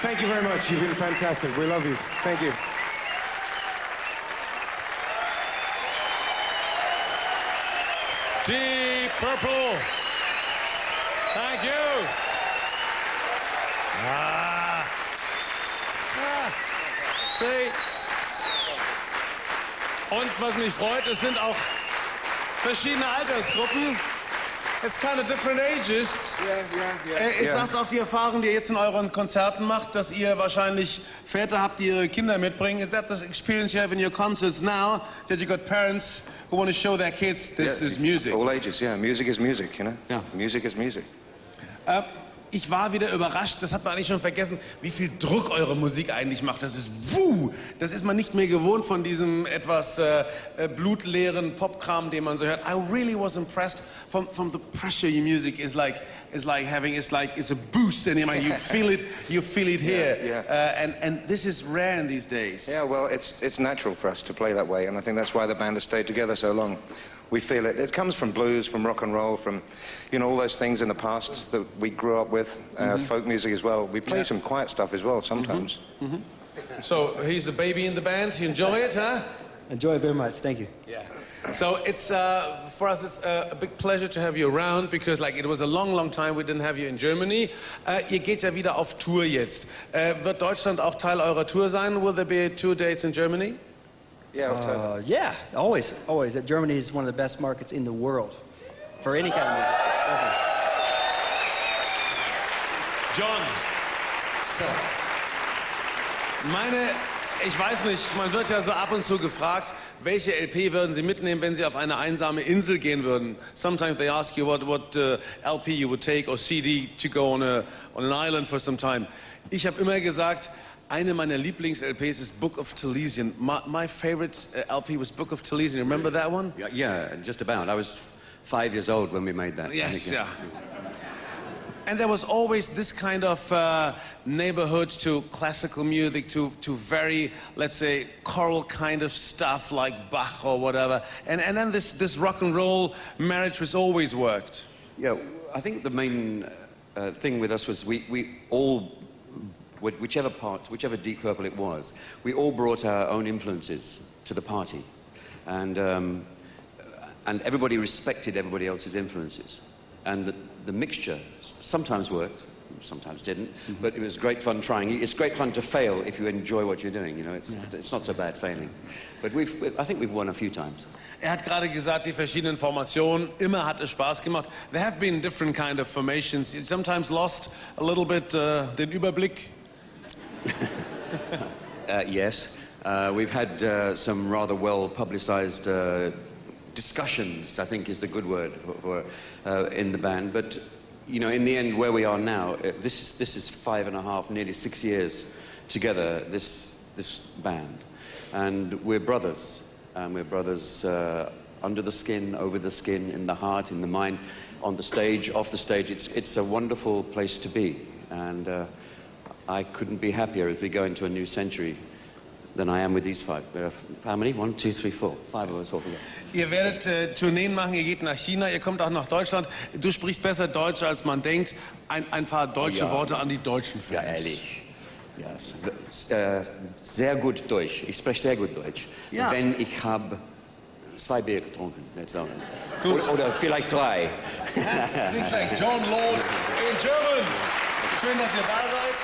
Thank you very much. You've been fantastic. We love you. Thank you. Deep Purple. Thank you. See. Und was mich freut, es sind auch verschiedene Altersgruppen. It's kind of different ages. Ist das auch die Erfahrung, die ihr jetzt in euren Konzerten macht, dass ihr wahrscheinlich Väter habt, die ihre Kinder mitbringen? Is that the experience you have in your concerts now, that you got parents who want to show their kids this is music? All ages, yeah. Music is music, you know? Yeah. Music is music. Ich war wieder überrascht, das hat man eigentlich schon vergessen, wie viel Druck eure Musik eigentlich macht. Das ist das ist man nicht mehr gewohnt von diesem etwas blutleeren Popkram, den man so hört. I really was impressed from the pressure your music is like having. It's a boost, and you feel it here. Yeah. And this is rare in these days. Yeah, well, it's natural for us to play that way, and I think that's why the band has stayed together so long. We feel it. It comes from blues, from rock and roll, from, all those things in the past that we grew up with, folk music as well. We play some quiet stuff as well sometimes. So he's the baby in the band. You enjoy it, huh? Enjoy it very much. Thank you. Yeah. So it's for us it's a big pleasure to have you around because it was a long time we didn't have you in Germany. Ihr geht ja wieder auf Tour jetzt. Wird Deutschland auch Teil eurer Tour sein? Will there be tour dates in Germany? Yeah, yeah, always. Germany is one of the best markets in the world for any kind of music. Definitely. John. Ich weiß nicht, man wird ja so ab und zu gefragt, welche LP würden Sie mitnehmen, wenn Sie auf eine einsame Insel gehen würden? Sometimes they ask you what LP you would take or CD to go on an island for some time. Ich habe immer gesagt, eine meiner Lieblings-LPs ist Book of Taliesin. My favorite LP was Book of Taliesin. You remember that one? Yeah, just about. I was 5 years old when we made that. Yes, yeah. And there was always this kind of neighborhood to classical music, to very, let's say, choral kind of stuff like Bach or whatever. And then this rock and roll marriage was always worked. Yeah, I think the main thing with us was we all, whichever Deep Purple it was, we all brought our own influences to the party. And everybody respected everybody else's influences. And the mixture sometimes worked, sometimes didn't, but it was great fun trying. It's great fun to fail if you enjoy what you're doing, It's not so bad failing. But I think we've won a few times. Hat gerade gesagt, die verschiedenen Formationen, immer hat es Spaß gemacht. There have been different kind of formations. You sometimes lost a little bit den Überblick. Yes. We've had some rather well-publicized discussions, I think is the good word for in the band. But, in the end, where we are now, this is 5.5, nearly 6 years together, this band. And we're brothers. And we're brothers under the skin, over the skin, in the heart, in the mind, on the stage, off the stage. It's a wonderful place to be. And I couldn't be happier as we go into a new century than I am with these five. How many? 1, 2, 3, 4. 5 of us all together. Ihr werdet Tourneen machen, ihr geht nach China, ihr kommt auch nach Deutschland. Du sprichst besser Deutsch, als man denkt. Ein paar deutsche Worte an die deutschen Fans. Ja, ehrlich. Ja, sehr gut Deutsch. Ich spreche sehr gut Deutsch. Ja. Wenn ich habe 2 Bier getrunken, nicht sagen. Gut. Oder vielleicht 3. Nicht schlecht. John Lord in German. Schön, dass ihr da seid.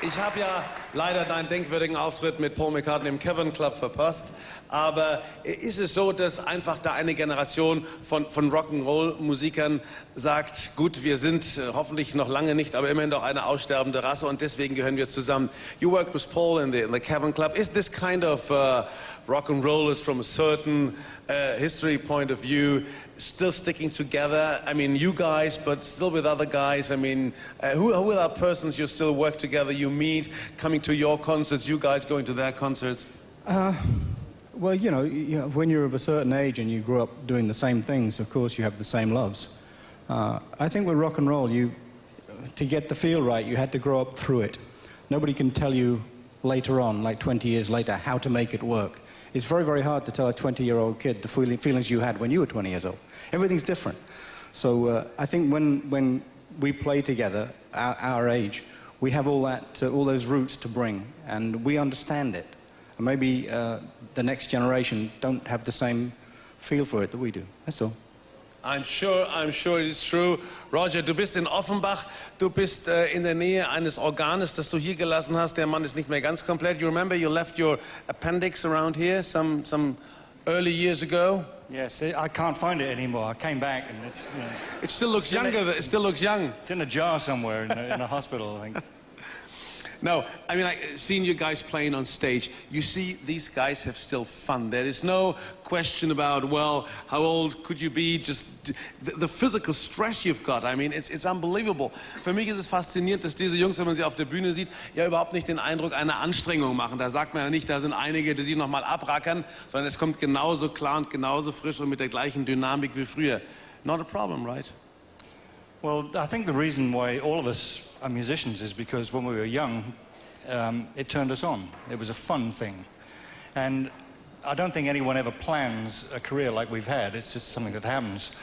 Ich habe ja leider deinen denkwürdigen Auftritt mit Paul McCartney im Cavern Club verpasst, aber ist es so, dass einfach da eine Generation von Rock'n'Roll-Musikern sagt, gut, wir sind hoffentlich noch lange nicht, aber immerhin doch eine aussterbende Rasse und deswegen gehören wir zusammen. You worked with Paul in the Cavern Club. Is this kind of rock and rollers from a certain history point of view still sticking together? I mean, you guys, but still with other guys. I mean, who are persons you still work together, you meet, coming to your concerts, you guys going to their concerts? Well, when you're of a certain age and you grew up doing the same things, of course you have the same loves. I think with rock and roll, to get the feel right, you had to grow up through it. Nobody can tell you later on, like 20 years later, how to make it work. It's very, very hard to tell a 20-year-old kid the feelings you had when you were 20 years old. Everything's different. So I think when we play together, our age, we have all those roots to bring, and we understand it. And maybe the next generation don't have the same feel for it that we do. That's all. I'm sure it is true. Roger, du bist in Offenbach, du bist in der Nähe eines Organes, das du hier gelassen hast. Der Mann ist nicht mehr ganz komplett. You remember you left your appendix around here some early years ago? Yes, I can't find it anymore. I came back and it's, you know, It still looks younger. It still looks young. it's in a jar somewhere in a hospital, I think. No, I mean, seeing you guys playing on stage, you see these guys have still fun. There is no question about, well, how old could you be? Just the physical stress you've got. I mean, it's unbelievable. Für mich ist es faszinierend, dass diese Jungs, wenn man sie auf der Bühne sieht, ja überhaupt nicht den Eindruck einer Anstrengung machen. Da sagt man ja nicht, da sind einige, die sich noch mal abrackern, sondern es kommt genauso klar und genauso frisch und mit der gleichen Dynamik wie früher. Not a problem, right? Well, I think the reason why all of us are musicians is because when we were young, it turned us on. It was a fun thing. And I don't think anyone ever plans a career like we've had. It's just something that happens.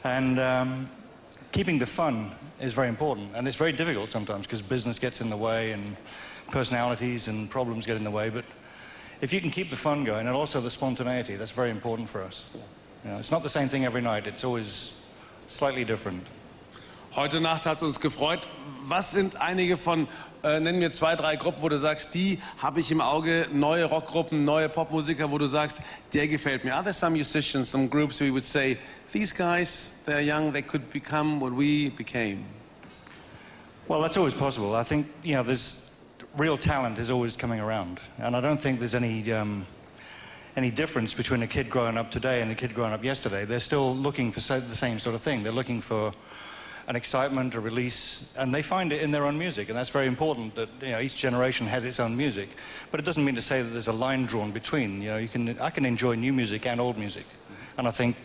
And keeping the fun is very important. And it's very difficult sometimes because business gets in the way and personalities and problems get in the way. But if you can keep the fun going and also the spontaneity, that's very important for us. You know, it's not the same thing every night. It's always slightly different. Heute Nacht hat es uns gefreut. Was sind einige von, nennen mir 2, 3 Gruppen, wo du sagst, die habe ich im Auge, neue Rockgruppen, neue Popmusiker, wo du sagst, der gefällt mir. Are there some musicians, some groups we would say, these guys, they're young, they could become what we became? Well, that's always possible. I think, you know, there's real talent is always coming around. And I don't think there's any difference between a kid growing up today and a kid growing up yesterday. They're still looking for the same sort of thing. They're looking for an excitement, a release, and they find it in their own music, and that's very important. That, you know, each generation has its own music, but it doesn't mean to say that there's a line drawn between. You know, I can enjoy new music and old music, and I think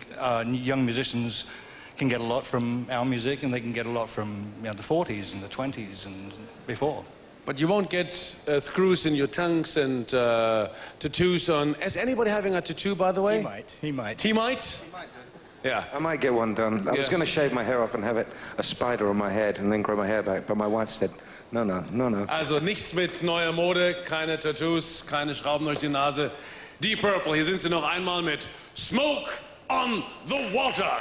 young musicians can get a lot from our music, and they can get a lot from, you know, the 40s and the 20s and before. But you won't get screws in your tongues and tattoos on. Is anybody having a tattoo, by the way? He might. He might. He might? Yeah. I might get one done. I was going to shave my hair off and have it a spider on my head and then grow my hair back, but my wife said, no, no, no, no. Also nichts mit neuer Mode, keine Tattoos, keine Schrauben durch die Nase. Deep Purple, hier sind sie noch einmal mit Smoke on the Water.